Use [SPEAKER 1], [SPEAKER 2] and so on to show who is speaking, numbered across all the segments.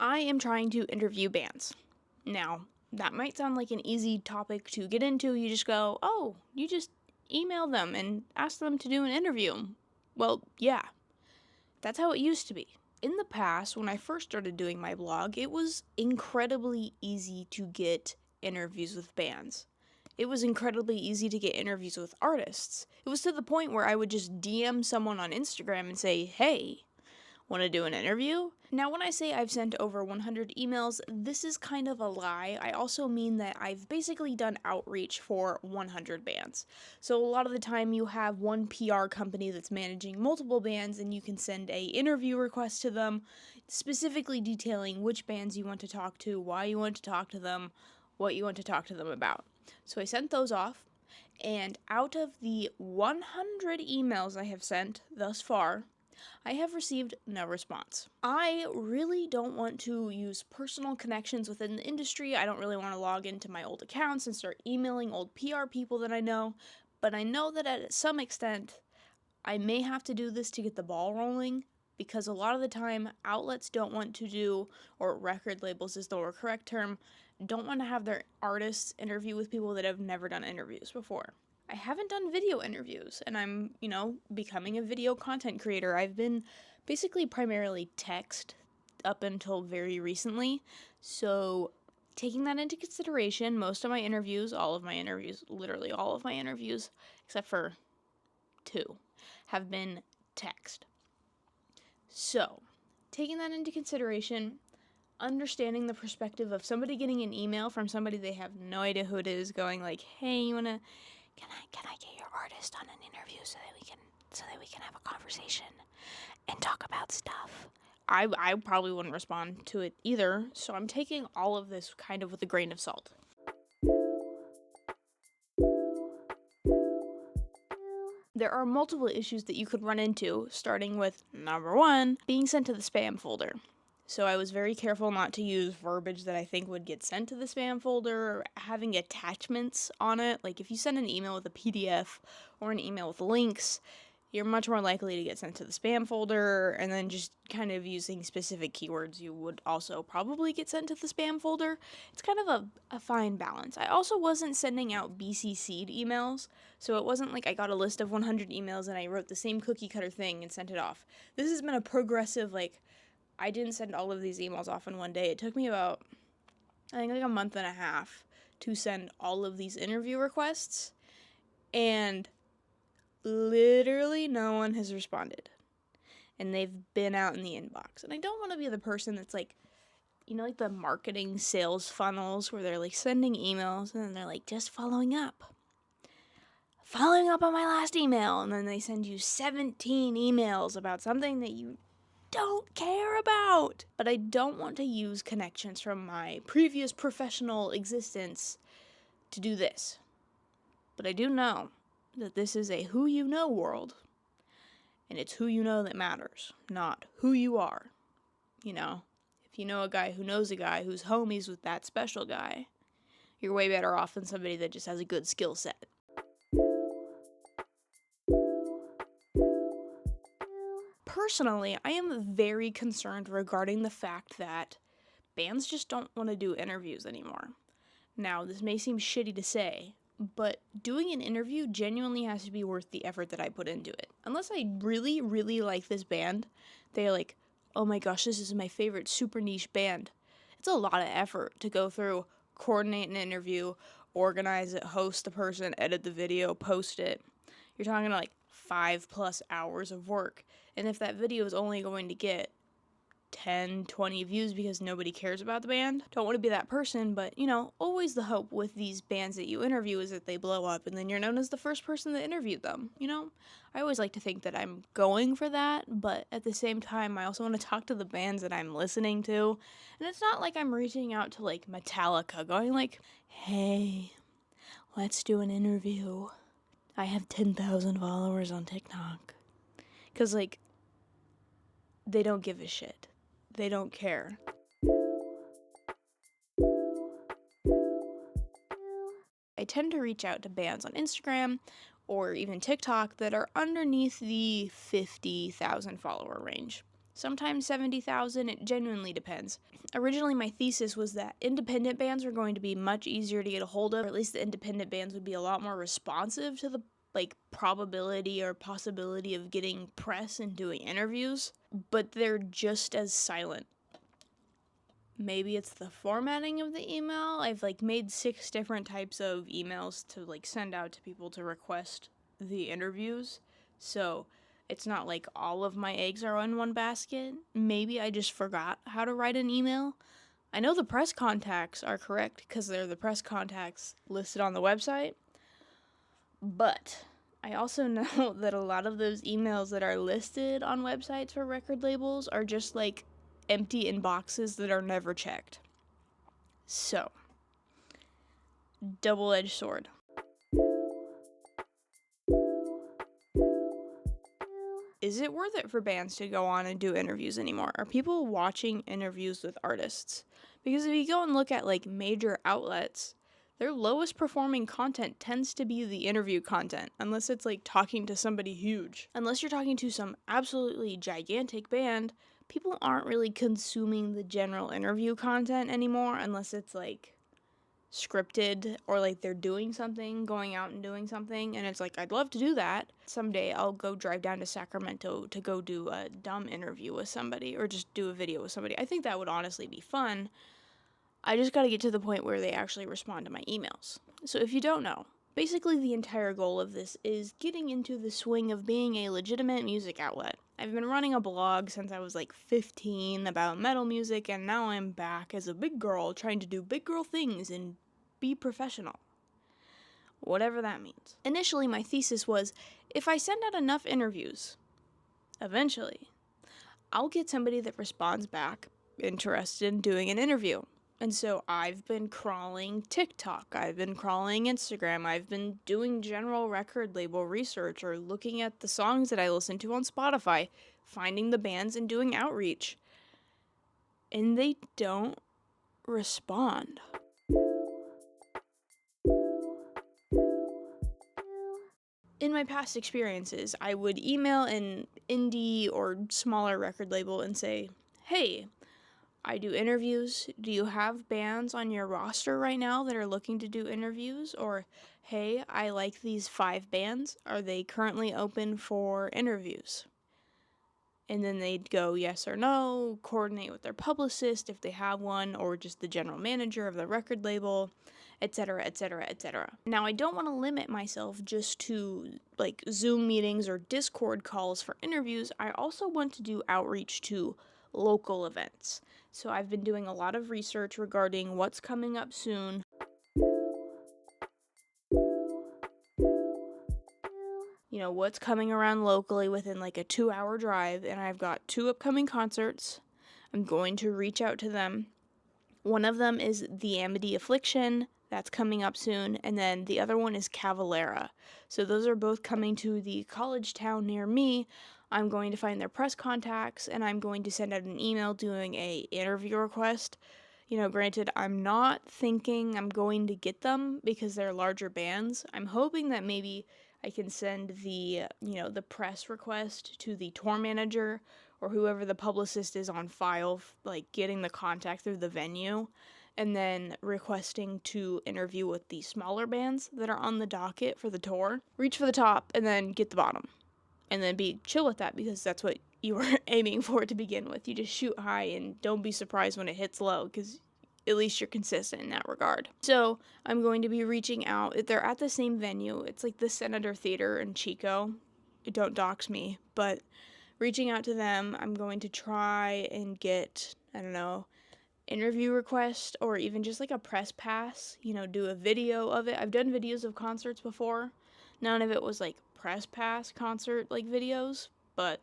[SPEAKER 1] I am trying to interview bands. Now, that might sound like an easy topic to get into. You just go, oh, you just email them and ask them to do an interview. Well, yeah, that's how it used to be. In the past, when I first started doing my blog, it was incredibly easy to get interviews with bands. It was incredibly easy to get interviews with artists. It was to the point where I would just DM someone on Instagram and say, hey, want to do an interview? Now, when I say I've sent over 100 emails, this is kind of a lie. I also mean that I've basically done outreach for 100 bands. So a lot of the time you have one PR company that's managing multiple bands and you can send a interview request to them, specifically detailing which bands you want to talk to, why you want to talk to them, what you want to talk to them about. So I sent those off, and out of the 100 emails I have sent thus far, I have received no response. I really don't want to use personal connections within the industry. I don't really want to log into my old accounts and start emailing old PR people that I know, but I know that at some extent I may have to do this to get the ball rolling, because a lot of the time outlets don't want to do, or record labels is the more correct term, don't want to have their artists interview with people that have never done interviews before. I haven't done video interviews, and I'm, becoming a video content creator. I've been basically primarily text up until very recently. So, taking that into consideration, most of my interviews, literally all of my interviews, except for 2, have been text. So, taking that into consideration, understanding the perspective of somebody getting an email from somebody they have no idea who it is, going like, hey, can I get your artist on an interview so that we can have a conversation and talk about stuff? I probably wouldn't respond to it either, so I'm taking all of this kind of with a grain of salt. There are multiple issues that you could run into, starting with number 1, being sent to the spam folder. So I was very careful not to use verbiage that I think would get sent to the spam folder, or having attachments on it. Like if you send an email with a PDF or an email with links, you're much more likely to get sent to the spam folder, and then just kind of using specific keywords, you would also probably get sent to the spam folder. It's kind of a fine balance. I also wasn't sending out BCC'd emails, so it wasn't like I got a list of 100 emails and I wrote the same cookie cutter thing and sent it off. This has been a progressive, I didn't send all of these emails off in one day. It took me about, I think, a month and a half to send all of these interview requests, and literally no one has responded. And they've been out in the inbox. And I don't want to be the person that's like the marketing sales funnels where they're sending emails and then they're just following up on my last email, and then they send you 17 emails about something that you don't care about. But I don't want to use connections from my previous professional existence to do this. But I do know that this is a who you know world, and it's who you know that matters, not who you are. If you know a guy who knows a guy who's homies with that special guy, you're way better off than somebody that just has a good skill set. Personally, I am very concerned regarding the fact that bands just don't want to do interviews anymore. Now, this may seem shitty to say, but doing an interview genuinely has to be worth the effort that I put into it. Unless I really, really like this band, they're like, oh my gosh, this is my favorite super niche band. It's a lot of effort to go through, coordinate an interview, organize it, host the person, edit the video, post it. You're talking 5+ hours of work. And if that video is only going to get 10, 20 views because nobody cares about the band, don't want to be that person, but always the hope with these bands that you interview is that they blow up and then you're known as the first person that interviewed them. I always like to think that I'm going for that, but at the same time I also want to talk to the bands that I'm listening to. And it's not like I'm reaching out to Metallica going hey, let's do an interview. I have 10,000 followers on TikTok. Because they don't give a shit. They don't care. I tend to reach out to bands on Instagram or even TikTok that are underneath the 50,000 follower range. Sometimes 70,000, it genuinely depends. Originally, my thesis was that independent bands were going to be much easier to get a hold of, or at least the independent bands would be a lot more responsive to the probability or possibility of getting press and doing interviews, but they're just as silent. Maybe it's the formatting of the email. I've made 6 different types of emails to send out to people to request the interviews. So it's not like all of my eggs are in one basket. Maybe I just forgot how to write an email. I know the press contacts are correct because they're the press contacts listed on the website. But I also know that a lot of those emails that are listed on websites for record labels are just empty inboxes that are never checked. So, double-edged sword. Is it worth it for bands to go on and do interviews anymore? Are people watching interviews with artists? Because if you go and look at major outlets, their lowest performing content tends to be the interview content, unless it's talking to somebody huge. Unless you're talking to some absolutely gigantic band, people aren't really consuming the general interview content anymore, unless it's scripted or they're doing something, going out and doing something, and it's I'd love to do that. Someday I'll go drive down to Sacramento to go do a dumb interview with somebody or just do a video with somebody. I think that would honestly be fun. I just got to get to the point where they actually respond to my emails. So if you don't know, basically the entire goal of this is getting into the swing of being a legitimate music outlet. I've been running a blog since I was 15 about metal music, and now I'm back as a big girl trying to do big girl things and be professional. Whatever that means. Initially, my thesis was, if I send out enough interviews, eventually, I'll get somebody that responds back interested in doing an interview. And so I've been crawling TikTok, I've been crawling Instagram, I've been doing general record label research or looking at the songs that I listen to on Spotify, finding the bands and doing outreach. And they don't respond. In my past experiences, I would email an indie or smaller record label and say, hey, I do interviews. Do you have bands on your roster right now that are looking to do interviews? Or, hey, I like these 5 bands. Are they currently open for interviews? And then they'd go yes or no, coordinate with their publicist if they have one, or just the general manager of the record label, etc., etc., etc. Now, I don't want to limit myself just to Zoom meetings or Discord calls for interviews. I also want to do outreach to local events. So I've been doing a lot of research regarding what's coming up soon. What's coming around locally within a 2-hour drive, and I've got 2 upcoming concerts. I'm going to reach out to them. One of them is The Amity Affliction, that's coming up soon, and then the other one is Cavalera. So those are both coming to the college town near me. I'm going to find their press contacts, and I'm going to send out an email doing a interview request. Granted, I'm not thinking I'm going to get them because they're larger bands. I'm hoping that maybe I can send the press request to the tour manager or whoever the publicist is on file, getting the contact through the venue, and then requesting to interview with the smaller bands that are on the docket for the tour. Reach for the top and then get the bottom. And then be chill with that because that's what you were aiming for to begin with. You just shoot high and don't be surprised when it hits low because at least you're consistent in that regard. So I'm going to be reaching out. They're at the same venue. It's the Senator Theater in Chico. Don't dox me, but reaching out to them, I'm going to try and get, interview request or even just a press pass, do a video of it. I've done videos of concerts before. None of it was press pass concert videos, but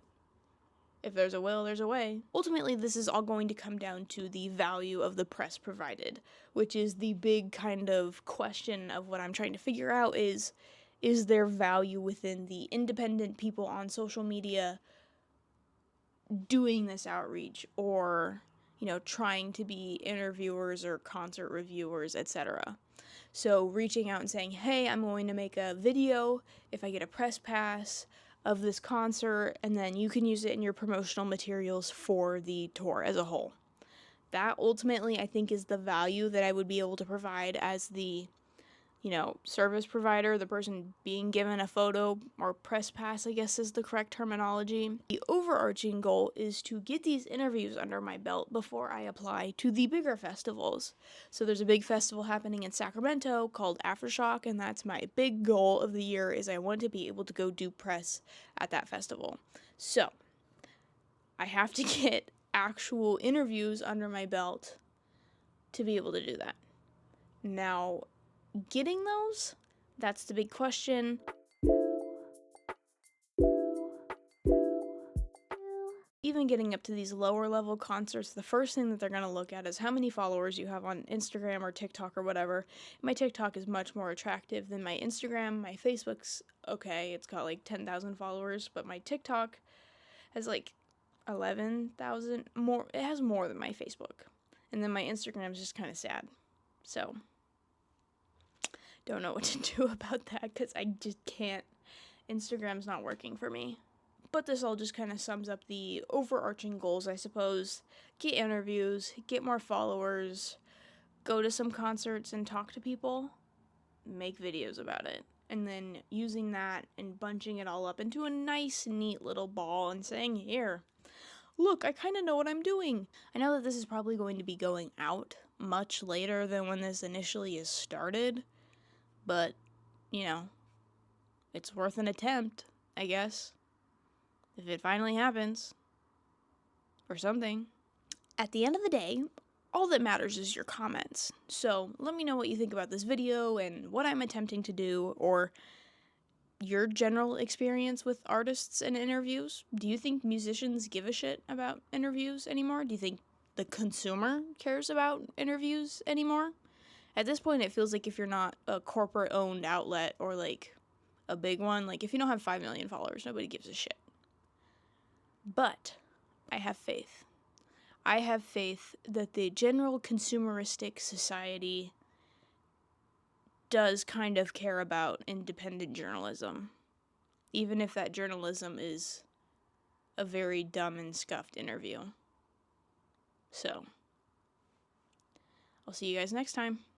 [SPEAKER 1] if there's a will, there's a way. Ultimately, this is all going to come down to the value of the press provided, which is the big kind of question of what I'm trying to figure out is there value within the independent people on social media doing this outreach or, trying to be interviewers or concert reviewers, etc. So reaching out and saying, hey, I'm going to make a video if I get a press pass of this concert, and then you can use it in your promotional materials for the tour as a whole. That ultimately, I think, is the value that I would be able to provide as the, service provider, the person being given a photo or press pass, I guess is the correct terminology. The overarching goal is to get these interviews under my belt before I apply to the bigger festivals. So there's a big festival happening in Sacramento called Aftershock, and that's my big goal of the year, is I want to be able to go do press at that festival. So I have to get actual interviews under my belt to be able to do that. Now, getting those, that's the big question. Even getting up to these lower level concerts, the first thing that they're going to look at is how many followers you have on Instagram or TikTok or whatever. My TikTok is much more attractive than my Instagram. My Facebook's okay, it's got like 10,000 followers, but my TikTok has like 11,000 more. It has more than my Facebook. And then my Instagram is just kind of sad. So, don't know what to do about that because I just can't. Instagram's not working for me. But this all just kind of sums up the overarching goals, I suppose. Get interviews, get more followers, go to some concerts and talk to people, make videos about it. And then using that and bunching it all up into a nice, neat little ball and saying, here, look, I kind of know what I'm doing. I know that this is probably going to be going out much later than when this initially is started, but, it's worth an attempt, I guess. If it finally happens, or something. At the end of the day, all that matters is your comments. So let me know what you think about this video and what I'm attempting to do, or your general experience with artists and interviews. Do you think musicians give a shit about interviews anymore? Do you think the consumer cares about interviews anymore? At this point, it feels like if you're not a corporate-owned outlet or like a big one, like if you don't have 5 million followers, nobody gives a shit. But I have faith. I have faith that the general consumeristic society does kind of care about independent journalism, even if that journalism is a very dumb and scuffed interview. So, I'll see you guys next time.